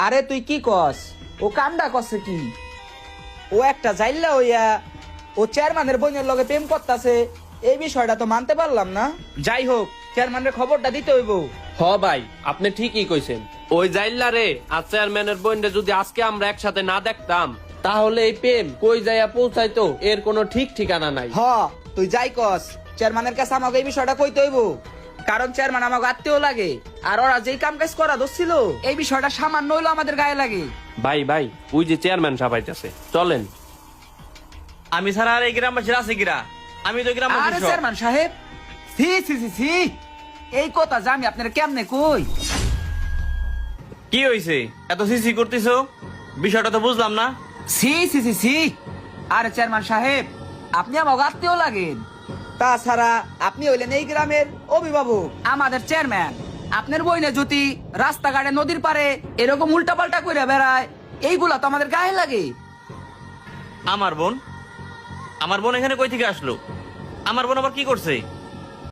আরে তুই কি কস? ও কামডা কসে কি? ও একটা জাইল্লা হইয়া ও চেয়ারম্যানের বোনের লগে প্রেম করতাছে, এই বিষয়টা তো মানতে পারলাম না। যাই হোক, চেয়ারম্যানের খবরটা দিতে হইব। হ ভাই, আপনি ঠিকই কইছেন। ওই জাইল্লা রে আর চেয়ারম্যানের বোনরে যদি আজকে আমরা একসাথে না দেখতাম, তাহলে এই প্রেম কই যাইয়া পৌঁছাইতো এর কোনো ঠিক ঠিকানা নাই। হ, তুই যাই কস, চেয়ারম্যানের কাছে আমাকে এই বিষয়টা কইতে হইব। কারণ চেয়ারম্যান আমাকে আত্মীয় লাগে, আর ওরা যেই কাম কাজ করা দোষছিল, এই বিষয়টা সামান্য হইলো আমাদের গায়ে লাগে। ভাই ভাই, ওই যে চেয়ারম্যান সাহেব আইতাছে, চলেন। আমি ছাড়া আর এই গ্রামবাসীর আছে কিরা? আমি তো আরে গ্রামবাসী সব। চেয়ারম্যান সাহেব, সি সি সি সি, এই কথা যে আমি আপনার কেমনে কই? কি হইছে? এত সিসি করতেছো, বিষয়টা তো বুঝলাম না। সি সি সি সি, আরে চেয়ারম্যান সাহেব, আপনি আমাকে আত্মীয় লাগেন। তাছাড়া আপনি হইলেন এই গ্রামের অভিভাবক, আমাদের চেয়ারম্যান। আপনার বইনে যদি রাস্তাঘাটে নদীর পারে এরকম উল্টাপাল্টা করে বেড়ায়, এইগুলা তো আমাদের গায়ে লাগে। আমার বোন? আমার বোন এখানে কই থেকে আসলো? আমার বোন আবার কি করছে?